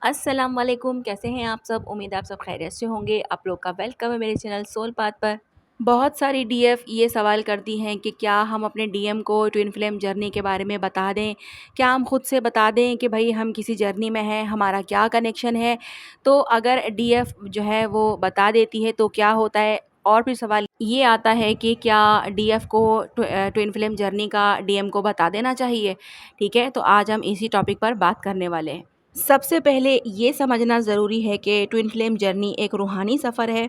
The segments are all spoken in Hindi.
अस्सलाम वालेकुम, कैसे हैं आप सब? उम्मीद है आप सब खैरियत से होंगे। आप लोग का वेलकम है मेरे चैनल सोल पाथ पर। बहुत सारी डीएफ ये सवाल करती हैं कि क्या हम अपने डीएम को ट्विन फ्लेम जर्नी के बारे में बता दें? क्या हम खुद से बता दें कि भई हम किसी जर्नी में हैं, हमारा क्या कनेक्शन है? तो अगर डीएफ जो है वो बता देती है तो क्या होता है? और फिर सवाल ये आता है कि क्या डीएफ को ट्विन फ्लेम जर्नी का डीएम को बता देना चाहिए? ठीक है, तो आज हम इसी टॉपिक पर बात करने वाले हैं। सबसे पहले ये समझना ज़रूरी है कि ट्विन फ्लेम जर्नी एक रूहानी सफ़र है।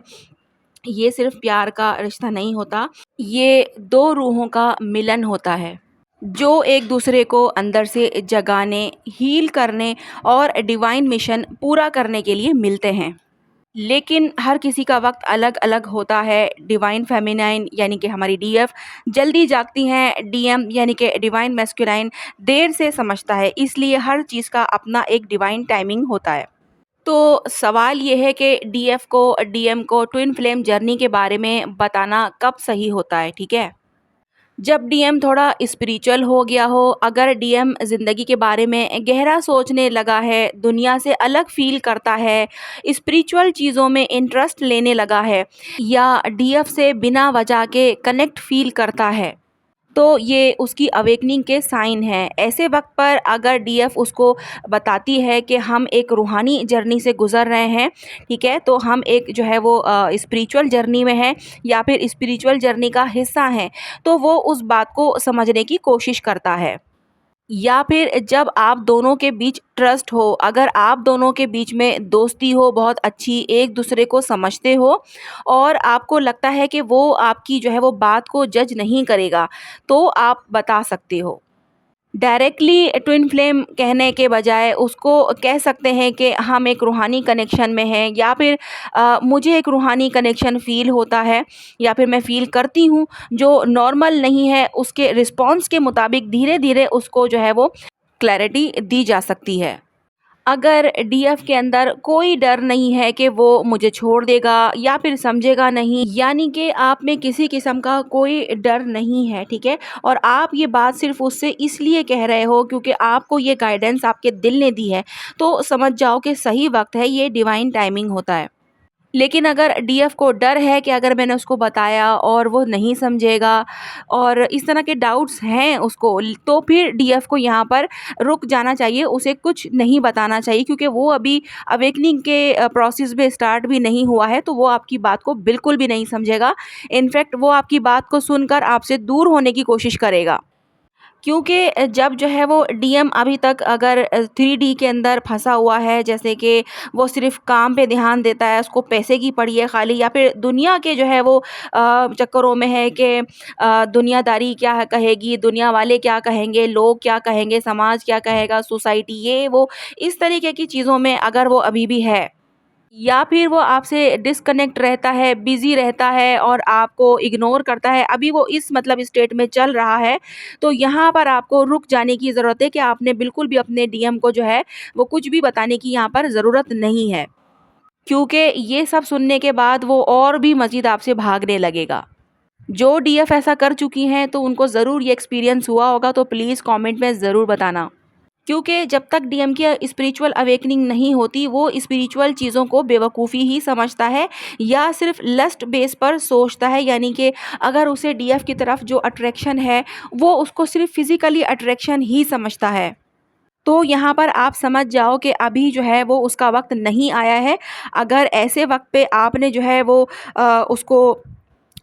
ये सिर्फ़ प्यार का रिश्ता नहीं होता, ये 2 रूहों का मिलन होता है, जो एक दूसरे को अंदर से जगाने, हील करने और डिवाइन मिशन पूरा करने के लिए मिलते हैं। लेकिन हर किसी का वक़्त अलग-अलग होता है। डिवाइन फ़ेमिनाइन यानी कि हमारी डीएफ जल्दी जागती हैं, डीएम यानी कि डिवाइन मैस्कुलाइन देर से समझता है। इसलिए हर चीज़ का अपना एक डिवाइन टाइमिंग होता है। तो सवाल ये है कि डीएफ को डीएम को ट्विन फ्लेम जर्नी के बारे में बताना कब सही होता है, ठीक है? जब डीएम थोड़ा स्पिरिचुअल हो गया हो, अगर डीएम ज़िंदगी के बारे में गहरा सोचने लगा है, दुनिया से अलग फ़ील करता है, स्पिरिचुअल चीज़ों में इंटरेस्ट लेने लगा है या डीएफ से बिना वजह के कनेक्ट फ़ील करता है, तो ये उसकी अवेकनिंग के साइन हैं। ऐसे वक़्त पर अगर डीएफ उसको बताती है कि हम एक रूहानी जर्नी से गुज़र रहे हैं, ठीक है? तो हम एक जो है वो स्पिरिचुअल जर्नी में हैं या फिर स्पिरिचुअल जर्नी का हिस्सा हैं, तो वो उस बात को समझने की कोशिश करता है। या फिर जब आप दोनों के बीच ट्रस्ट हो, अगर आप दोनों के बीच में दोस्ती हो बहुत अच्छी, एक-दूसरे को समझते हो और आपको लगता है कि वो आपकी जो है वो बात को जज नहीं करेगा, तो आप बता सकते हो। डायरेक्टली ट्विन फ्लेम कहने के बजाय उसको कह सकते हैं कि हम एक रूहानी कनेक्शन में हैं या फिर मुझे एक रूहानी कनेक्शन फ़ील होता है या फिर मैं फ़ील करती हूँ जो नॉर्मल नहीं है, उसके रिस्पॉन्स के मुताबिक धीरे-धीरे उसको जो है वो क्लैरिटी दी जा सकती है। अगर डीएफ के अंदर कोई डर नहीं है कि वो मुझे छोड़ देगा या फिर समझेगा नहीं, यानी कि आप में किसी किस्म का कोई डर नहीं है, ठीक है? और आप ये बात सिर्फ़ उससे इसलिए कह रहे हो क्योंकि आपको ये गाइडेंस आपके दिल ने दी है, तो समझ जाओ कि सही वक़्त है, ये डिवाइन टाइमिंग होता है। लेकिन अगर डीएफ को डर है कि अगर मैंने उसको बताया और वो नहीं समझेगा और इस तरह के डाउट्स हैं उसको तो फिर डीएफ को यहाँ पर रुक जाना चाहिए, उसे कुछ नहीं बताना चाहिए क्योंकि वो अभी अवेकनिंग के प्रोसेस में स्टार्ट भी नहीं हुआ है, तो वो आपकी बात को बिल्कुल भी नहीं समझेगा। इनफैक्ट वो आपकी बात को सुनकर आपसे दूर होने की कोशिश करेगा। क्योंकि जब जो है वो डीएम अभी तक अगर 3D के अंदर फँसा हुआ है, जैसे कि वो सिर्फ़ काम पे ध्यान देता है, उसको पैसे की पड़ी है खाली या फिर दुनिया के जो है वो चक्करों में है कि दुनियादारी क्या कहेगी, दुनिया वाले क्या कहेंगे, लोग क्या कहेंगे, समाज क्या कहेगा, सोसाइटी ये वो, इस तरीके की चीज़ों में अगर वो अभी भी है या फिर वो आपसे डिस्कनेक्ट रहता है, बिज़ी रहता है और आपको इग्नोर करता है, अभी वो इस मतलब स्टेट में चल रहा है, तो यहाँ पर आपको रुक जाने की ज़रूरत है कि आपने बिल्कुल भी अपने डीएम को जो है, वो कुछ भी बताने की यहाँ पर ज़रूरत नहीं है। क्योंकि ये सब सुनने के बाद वो और भी मज़ीद आपसे भागने लगेगा। जो डीएफ ऐसा कर चुकी हैं, तो उनको ज़रूर ये एक्सपीरियंस हुआ होगा, तो प्लीज़ कमेंट में ज़रूर बताना। क्योंकि जब तक डीएम की स्पिरिचुअल अवेकनिंग नहीं होती, वो स्पिरिचुअल चीज़ों को बेवकूफ़ी ही समझता है या सिर्फ लस्ट बेस पर सोचता है, यानी कि अगर उसे डीएफ की तरफ जो अट्रैक्शन है, वो उसको सिर्फ फिज़िकली अट्रैक्शन ही समझता है। तो यहाँ पर आप समझ जाओ कि अभी जो है वो उसका वक़्त नहीं आया है। अगर ऐसे वक़्त पे आपने जो है वो उसको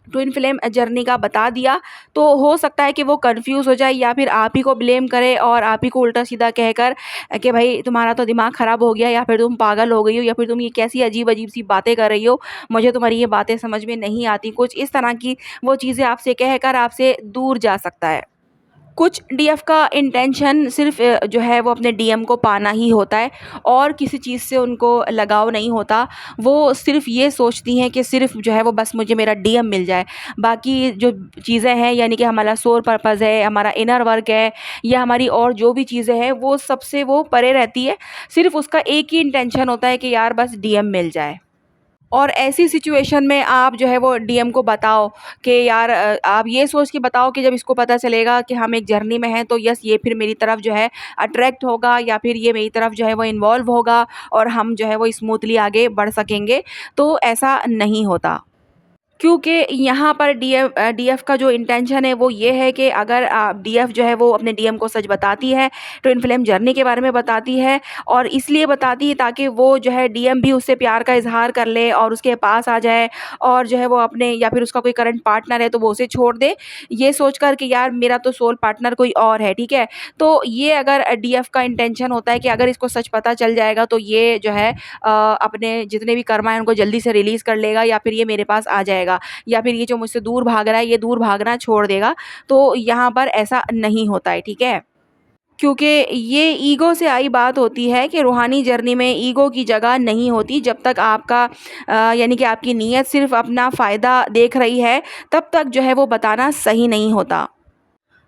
ट्विन फ्लेम जर्नी का बता दिया, तो हो सकता है कि वो कन्फ्यूज़ हो जाए या फिर आप ही को ब्लेम करे और आप ही को उल्टा-सीधा कहकर कि भाई तुम्हारा तो दिमाग ख़राब हो गया या फिर तुम पागल हो गई हो या फिर तुम ये कैसी अजीब-अजीब सी बातें कर रही हो, मुझे तुम्हारी ये बातें समझ में नहीं आती। कुछ इस तरह की वो चीज़ें आपसे कहकर आपसे दूर जा सकता है। कुछ डीएफ का इंटेंशन सिर्फ़ जो है वो अपने डीएम को पाना ही होता है और किसी चीज़ से उनको लगाव नहीं होता। वो सिर्फ़ ये सोचती हैं कि सिर्फ़ जो है वो बस मुझे मेरा डीएम मिल जाए। बाकी जो चीज़ें हैं, यानी कि हमारा सोल पर्पज़ है, हमारा इनर वर्क है या हमारी और जो भी चीज़ें हैं, वो सबसे वो परे रहती है। सिर्फ़ उसका एक ही इंटेंशन होता है कि यार बस डीएम मिल जाए। और ऐसी सिचुएशन में आप जो है वो डीएम को बताओ कि यार आप ये सोच के बताओ कि जब इसको पता चलेगा कि हम एक जर्नी में हैं तो यस ये फिर मेरी तरफ जो है अट्रैक्ट होगा या फिर ये मेरी तरफ जो है वो इन्वॉल्व होगा और हम जो है वो स्मूथली आगे बढ़ सकेंगे। तो ऐसा नहीं होता। क्योंकि यहाँ पर डीएफ का जो इंटेंशन है वो ये है कि अगर डीएफ जो है वो अपने डीएम को सच बताती है, ट्विन फ्लेम जर्नी के बारे में बताती है और इसलिए बताती है ताकि वो जो है डीएम भी उससे प्यार का इज़हार कर ले और उसके पास आ जाए और जो है वो अपने या फिर उसका कोई करंट पार्टनर है तो वो उसे छोड़ दे, ये सोचकर कि यार मेरा तो सोल पार्टनर कोई और है, ठीक है? तो ये अगर डीएफ का इंटेंशन होता है कि अगर इसको सच पता चल जाएगा तो ये जो है अपने जितने भी कर्मा हैं उनको जल्दी से रिलीज़ कर लेगा या फिर ये मेरे पास आ जाएगा या फिर ये जो मुझसे दूर भाग रहा है ये दूर भागना छोड़ देगा। तो यहाँ पर ऐसा नहीं होता है, ठीक है? क्योंकि ये ईगो से आई बात होती है कि रूहानी जर्नी में ईगो की जगह नहीं होती। जब तक आपका यानी कि आपकी नीयत सिर्फ़ अपना फ़ायदा देख रही है, तब तक जो है वो बताना सही नहीं होता।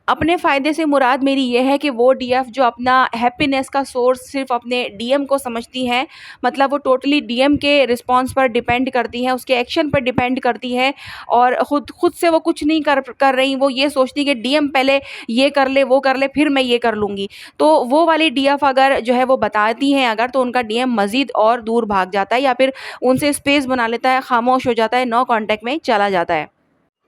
अपने फ़ायदे से मुराद मेरी ये है कि वो डीएफ जो अपना हैप्पीनेस का सोर्स सिर्फ़ अपने डीएम को समझती हैं, मतलब वो टोटली डीएम के रिस्पॉन्स पर डिपेंड करती हैं, उसके एक्शन पर डिपेंड करती हैं और खुद खुद से वो कुछ नहीं कर कर रही, वो ये सोचती कि डीएम पहले ये कर ले, वो कर ले, फिर मैं ये कर लूँगी। तो वो वाली डीएफ अगर जो है वो बताती हैं अगर, तो उनका डीएम मज़ीद और दूर भाग जाता है या फिर उनसे स्पेस बना लेता है, खामोश हो जाता है, नो कॉन्टैक्ट में चला जाता है।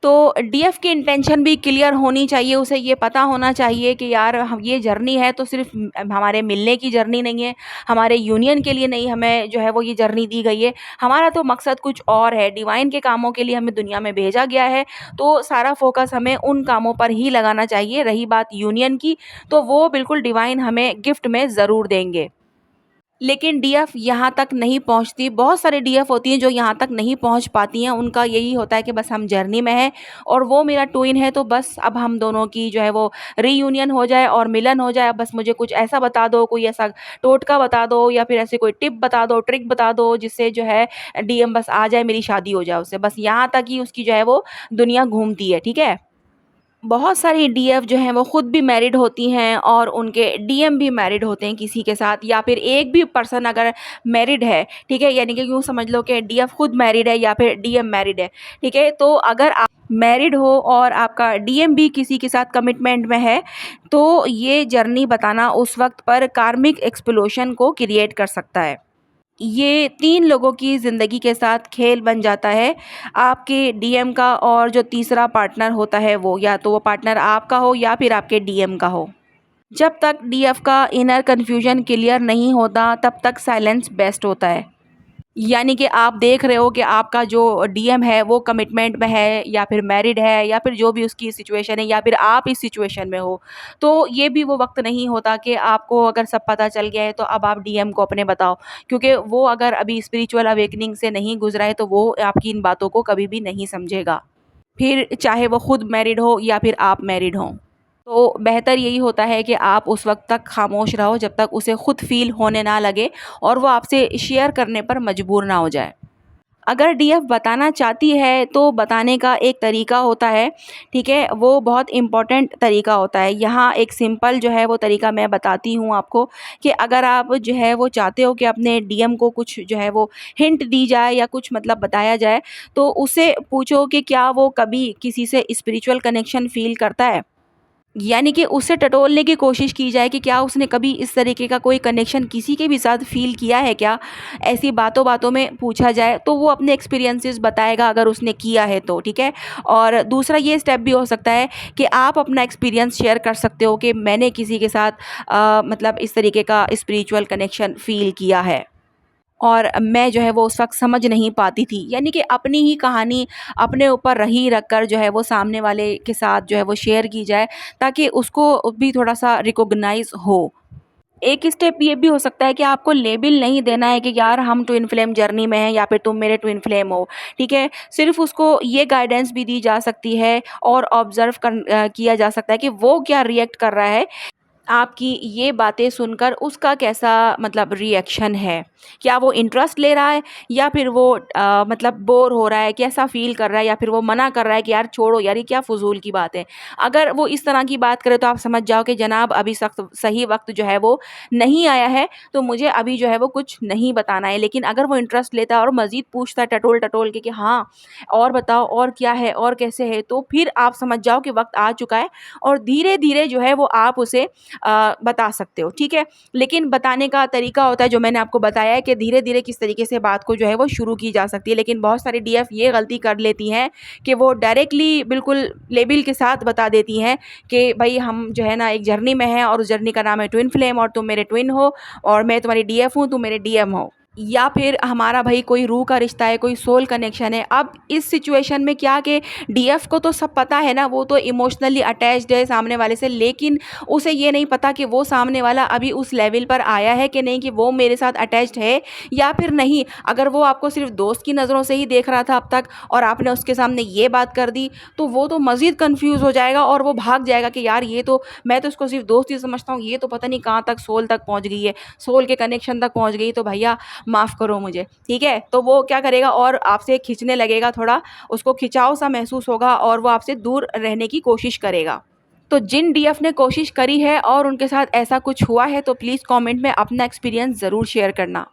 तो डीएफ की इंटेंशन भी क्लियर होनी चाहिए, उसे ये पता होना चाहिए कि यार हम ये जर्नी है तो सिर्फ़ हमारे मिलने की जर्नी नहीं है, हमारे यूनियन के लिए नहीं हमें जो है वो ये जर्नी दी गई है। हमारा तो मकसद कुछ और है, डिवाइन के कामों के लिए हमें दुनिया में भेजा गया है, तो सारा फ़ोकस हमें उन कामों पर ही लगाना चाहिए। रही बात यूनियन की, तो वो बिल्कुल डिवाइन हमें गिफ्ट में ज़रूर देंगे। लेकिन डीएफ यहाँ तक नहीं पहुँचती, बहुत सारी डीएफ होती हैं जो यहाँ तक नहीं पहुँच पाती हैं, उनका यही होता है कि बस हम जर्नी में हैं और वो मेरा ट्विन है तो बस अब हम दोनों की जो है वो रीयूनियन हो जाए और मिलन हो जाए। अब बस मुझे कुछ ऐसा बता दो, कोई ऐसा टोटका बता दो या फिर ऐसे कोई टिप बता दो, ट्रिक बता दो जिससे जो है डीएम बस आ जाए, मेरी शादी हो जाए उससे। बस यहाँ तक ही उसकी जो है वो दुनिया घूमती है, ठीक है? बहुत सारी डीएफ जो हैं वो खुद भी मैरिड होती हैं और उनके डीएम भी मैरिड होते हैं किसी के साथ या फिर एक भी पर्सन अगर मैरिड है, ठीक है? यानी कि यूँ समझ लो कि डीएफ खुद मैरिड है या फिर डीएम मैरिड है, ठीक है? तो अगर आप मैरिड हो और आपका डीएम भी किसी के साथ कमिटमेंट में है, तो ये जर्नी बताना उस वक़्त पर कार्मिक एक्सप्लोशन को क्रिएट कर सकता है। ये 3 लोगों की ज़िंदगी के साथ खेल बन जाता है, आपके डीएम का और जो तीसरा पार्टनर होता है वो, या तो वो पार्टनर आपका हो या फिर आपके डीएम का हो। जब तक डीएफ का इनर कन्फ्यूजन क्लियर नहीं होता, तब तक साइलेंस बेस्ट होता है। यानी कि आप देख रहे हो कि आपका जो डीएम है वो कमिटमेंट में है या फिर मैरिड है या फिर जो भी उसकी सिचुएशन है या फिर आप इस सिचुएशन में हो। तो ये भी वो वक़्त नहीं होता कि आपको अगर सब पता चल गया है तो अब आप डीएम को अपने बताओ। क्योंकि वो अगर अभी स्पिरिचुअल अवेकनिंग से नहीं गुज़रा है तो वो आपकी इन बातों को कभी भी नहीं समझेगा। फिर चाहे वो खुद मैरिड हो या फिर आप मैरिड हों। तो बेहतर यही होता है कि आप उस वक़्त तक खामोश रहो जब तक उसे खुद फ़ील होने ना लगे और वो आपसे शेयर करने पर मजबूर ना हो जाए। अगर डीएफ बताना चाहती है तो बताने का एक तरीका होता है, ठीक है? वो बहुत इम्पोर्टेंट तरीका होता है। यहाँ एक सिंपल जो है वो तरीका मैं बताती हूँ आपको कि अगर आप जो है वो चाहते हो कि अपने डीएम को कुछ जो है वो हिंट दी जाए या कुछ मतलब बताया जाए, तो उससे पूछो कि क्या वो कभी किसी से स्पिरिचुअल कनेक्शन फ़ील करता है? यानी कि उससे टटोलने की कोशिश की जाए कि क्या उसने कभी इस तरीके का कोई कनेक्शन किसी के भी साथ फ़ील किया है क्या? ऐसी बातों-बातों में पूछा जाए तो वो अपने एक्सपीरियंसेस बताएगा अगर उसने किया है तो, ठीक है? और दूसरा ये स्टेप भी हो सकता है कि आप अपना एक्सपीरियंस शेयर कर सकते हो कि मैंने किसी के साथ मतलब इस तरीके का स्पिरिचुअल कनेक्शन फ़ील किया है। और मैं जो है वो उस वक़्त समझ नहीं पाती थी। यानी कि अपनी ही कहानी अपने ऊपर रही रख कर जो है वो सामने वाले के साथ जो है वो शेयर की जाए ताकि उसको भी थोड़ा-सा रिकॉग्नाइज़ हो। एक स्टेप ये भी हो सकता है कि आपको लेबल नहीं देना है कि यार हम ट्विन फ्लेम जर्नी में हैं या फिर तुम मेरे ट्विन फ्लेम हो, ठीक है? सिर्फ़ उसको ये गाइडेंस भी दी जा सकती है और ऑब्ज़र्व किया जा सकता है कि वो क्या रिएक्ट कर रहा है। आपकी ये बातें सुनकर उसका कैसा मतलब रिएक्शन है? क्या वो इंटरेस्ट ले रहा है या फिर वो मतलब बोर हो रहा है, कैसा फ़ील कर रहा है या फिर वो मना कर रहा है कि यार छोड़ो यार ये क्या फ़ुज़ूल की बात है। अगर वो इस तरह की बात करे तो आप समझ जाओ कि जनाब अभी सख्त सही वक़्त जो है वो नहीं आया है, तो मुझे अभी जो है वो कुछ नहीं बताना है। लेकिन अगर वो इंटरेस्ट लेता है और मज़ीद पूछता है टटोल-टटोल के कि हाँ, और बताओ और क्या है और कैसे है? तो फिर आप समझ जाओ कि वक़्त आ चुका है और धीरे-धीरे जो है वो आप उसे बता सकते हो, ठीक है? लेकिन बताने का तरीका होता है जो मैंने आपको बताया है कि धीरे-धीरे किस तरीके से बात को जो है वो शुरू की जा सकती है। लेकिन बहुत सारी डीएफ ये गलती कर लेती हैं कि वो डायरेक्टली बिल्कुल लेबल के साथ बता देती हैं कि भई हम जो है ना एक जर्नी में हैं और उस जर्नी का नाम है ट्विन फ्लेम और तुम मेरे ट्विन हो और मैं तुम्हारी डीएफ हूँ, तुम मेरे डीएम हो। या फिर हमारा भई कोई रूह का रिश्ता है, कोई सोल कनेक्शन है। अब इस सिचुएशन में क्या कि डीएफ को तो सब पता है ना, वो तो इमोशनली अटैच्ड है सामने वाले से, लेकिन उसे ये नहीं पता कि वो सामने वाला अभी उस लेवल पर आया है कि नहीं, कि वो मेरे साथ अटैच्ड है या फिर नहीं। अगर वो आपको सिर्फ़ दोस्त की नज़रों से ही देख रहा था अब तक और आपने उसके सामने ये बात कर दी, तो वो तो मज़ीद कन्फ्यूज़ हो जाएगा और वो भाग जाएगा कि यार ये तो मैं तो इसको सिर्फ़ दोस्त ही समझता हूँ, ये तो पता नहीं कहाँ तक सोल तक पहुँच गई है, सोल के कनेक्शन तक पहुँच गई, तो भैया माफ़ करो मुझे, ठीक है? तो वो क्या करेगा और आपसे खींचने लगेगा थोड़ा, उसको खिंचाव-सा महसूस होगा और वो आपसे दूर रहने की कोशिश करेगा। तो जिन डीएफ ने कोशिश करी है और उनके साथ ऐसा कुछ हुआ है, तो प्लीज़ कमेंट में अपना एक्सपीरियंस ज़रूर शेयर करना।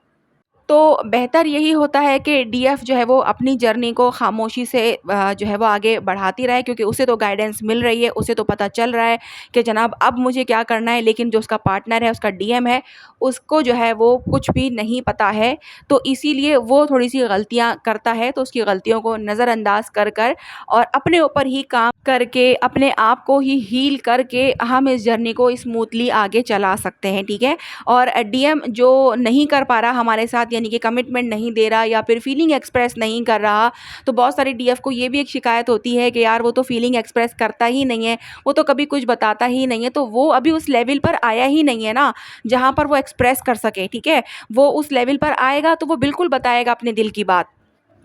तो बेहतर यही होता है कि डीएफ जो है वो अपनी जर्नी को खामोशी से जो है वो आगे बढ़ाती रहे, क्योंकि उसे तो गाइडेंस मिल रही है, उसे तो पता चल रहा है कि जनाब अब मुझे क्या करना है। लेकिन जो उसका पार्टनर है, उसका डीएम है, उसको जो है वो कुछ भी नहीं पता है। तो इसीलिए वो थोड़ी-सी गलतियाँ करता है, तो उसकी गलतियों को नज़रअंदाज कर और अपने ऊपर ही काम करके, अपने आप को ही हील करके हम इस जर्नी को स्मूथली आगे चला सकते हैं, ठीक है? और डीएम जो नहीं कर पा रहा हमारे साथ, यानी कि कमिटमेंट नहीं दे रहा या फिर फीलिंग एक्सप्रेस नहीं कर रहा, तो बहुत सारी डीएफ को ये भी एक शिकायत होती है कि यार वो तो फीलिंग एक्सप्रेस करता ही नहीं है, वो तो कभी कुछ बताता ही नहीं है, तो वो अभी उस लेवल पर आया ही नहीं है ना, जहाँ पर वो एक्सप्रेस कर सके, ठीक है? वो उस लेवल पर आएगा तो वो बिल्कुल बताएगा अपने दिल की बात।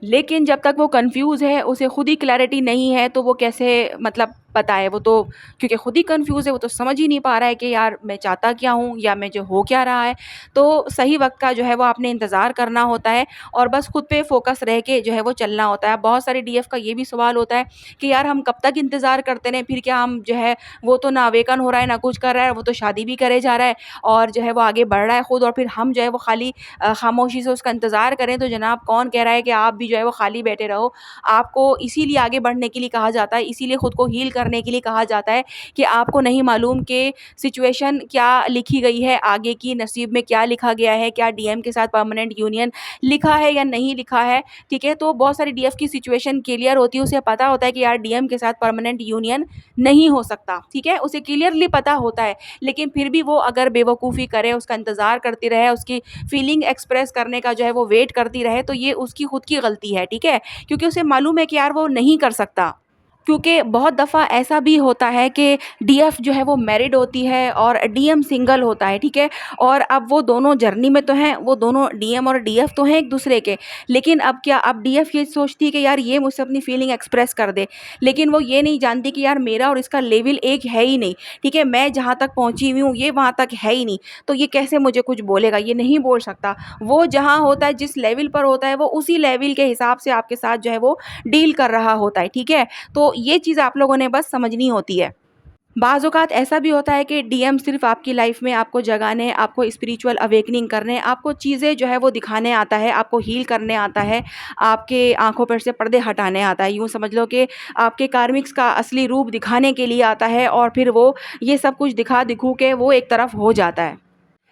लेकिन जब तक वो कन्फ्यूज़ है, उसे खुद ही क्लैरिटी नहीं है, तो वो कैसे मतलब बताए? वो तो क्योंकि खुद ही कन्फ्यूज़ है, वो तो समझ ही नहीं पा रहा है कि यार मैं चाहता क्या हूँ या मैं जो हो क्या रहा है। तो सही वक़्त का जो है वो आपने इंतज़ार करना होता है और बस खुद पे फ़ोकस रह के जो है वो चलना होता है। बहुत सारे डीएफ का ये भी सवाल होता है कि यार हम कब तक इंतज़ार करते रहें, फिर क्या हम जो है वो तो ना अवेकन हो रहा है, ना कुछ कर रहा है, वो तो शादी भी करे जा रहा है और जो है वो आगे बढ़ रहा है खुद, और फिर हम जो है वो खाली खामोशी से उसका इंतज़ार करें। तो जनाब कौन कह रहा है कि आप भी जो है वो खाली बैठे रहो। आपको इसीलिए आगे बढ़ने के लिए कहा जाता है, इसीलिए खुद को हील करने के लिए कहा जाता है कि आपको नहीं मालूम कि सिचुएशन क्या लिखी गई है, आगे की नसीब में क्या लिखा गया है, क्या डीएम के साथ परमानेंट यूनियन लिखा है या नहीं लिखा है, ठीक है? तो बहुत सारी डीएफ की सिचुएशन क्लियर होती है, उसे पता होता है कि यार डीएम के साथ परमानेंट यूनियन नहीं हो सकता, ठीक है? उसे क्लियरली पता होता है, लेकिन फिर भी वो अगर बेवकूफ़ी करे, उसका इंतज़ार करती रहे, उसकी फीलिंग एक्सप्रेस करने का जो है वो वेट करती रहे, तो ये उसकी खुद की गलती है, ठीक है? क्योंकि उसे मालूम है कि यार वो नहीं कर सकता। क्योंकि बहुत दफ़ा ऐसा भी होता है कि डीएफ जो है वो मैरिड होती है और डीएम सिंगल होता है, ठीक है? और अब वो दोनों जर्नी में तो हैं, वो दोनों डीएम और डीएफ तो हैं एक-दूसरे के, लेकिन अब क्या, अब डीएफ ये सोचती है कि यार ये मुझसे अपनी फीलिंग एक्सप्रेस कर दे, लेकिन वो ये नहीं जानती कि यार मेरा और इसका लेवल एक है ही नहीं, ठीक है? मैं जहाँ तक पहुँची हुई हूँ, ये वहाँ तक है ही नहीं, तो ये कैसे मुझे कुछ बोलेगा? ये नहीं बोल सकता। वो जहाँ होता है, जिस लेवल पर होता है, वो उसी लेवल के हिसाब से आपके साथ जो है वो डील कर रहा होता है, ठीक है? तो ये चीज़ आप लोगों ने बस समझनी होती है। बाज़ औक़ात ऐसा भी होता है कि डीएम सिर्फ़ आपकी लाइफ़ में आपको जगाने, आपको स्पिरिचुअल अवेकनिंग करने, आपको चीज़ें जो है वो दिखाने आता है, आपको हील करने आता है, आपके आँखों पर से पर्दे हटाने आता है। यूँ समझ लो कि आपके कार्मिक्स का असली रूप दिखाने के लिए आता है और फिर वो ये सब कुछ दिखा-दिखू के वो एक तरफ हो जाता है।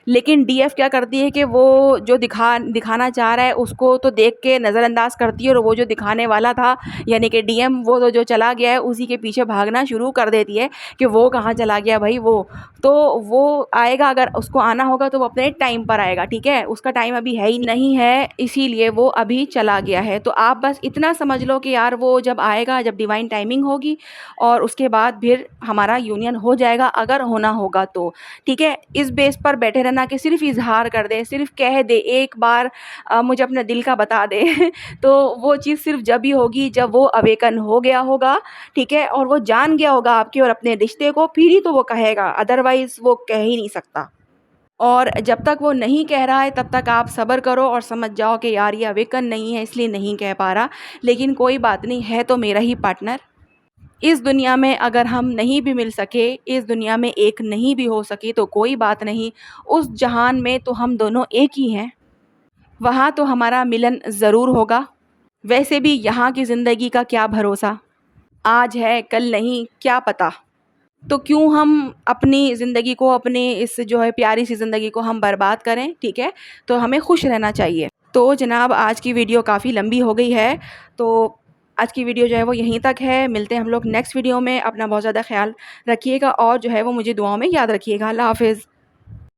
लेकिन डीएफ क्या करती है कि वो जो दिखाना चाह रहा है उसको तो देख के नज़रअंदाज करती है और वो जो दिखाने वाला था, यानी कि डीएम, वो तो जो चला गया है उसी के पीछे भागना शुरू कर देती है कि वो कहाँ चला गया भाई वो। तो वो आएगा, अगर उसको आना होगा तो वो अपने टाइम पर आएगा, ठीक है? उसका टाइम अभी है ही नहीं है, इसीलिए वो अभी चला गया है। तो आप बस इतना समझ लो कि यार वो जब आएगा, जब डिवाइन टाइमिंग होगी और उसके बाद फिर हमारा यूनियन हो जाएगा, अगर होना होगा तो, ठीक है? इस बेस पर बैठे रहना बना के सिर्फ़ इज़हार कर दे, सिर्फ़ कह दे, एक बार मुझे अपने दिल का बता दे तो वो चीज़ सिर्फ़ जब ही होगी जब वो अवेकन हो गया होगा, ठीक है? और वो जान गया होगा आपके और अपने रिश्ते को, फिर ही तो वो कहेगा, अदरवाइज़ वो कह ही नहीं सकता। और जब तक वो नहीं कह रहा है तब तक आप सब्र करो और समझ जाओ कि यार ये अवेकन नहीं है इसलिए नहीं कह पा रहा, लेकिन कोई बात नहीं, है तो मेरा ही पार्टनर। इस दुनिया में अगर हम नहीं भी मिल सके, इस दुनिया में एक नहीं भी हो सके तो कोई बात नहीं, उस जहान में तो हम दोनों एक ही हैं, वहाँ तो हमारा मिलन ज़रूर होगा। वैसे भी यहाँ की ज़िंदगी का क्या भरोसा, आज है कल नहीं, क्या पता। तो क्यों हम अपनी ज़िंदगी को, अपनी इस जो है प्यारी-सी ज़िंदगी को हम बर्बाद करें, ठीक है? तो हमें खुश रहना चाहिए। तो जनाब आज की वीडियो काफ़ी लंबी हो गई है, तो आज की वीडियो जो है वो यहीं तक है। मिलते हैं हम लोग नेक्स्ट वीडियो में। अपना बहुत ज़्यादा ख़्याल रखिएगा और जो है वो मुझे दुआओं में याद रखिएगा। अल्लाह हाफ़िज़।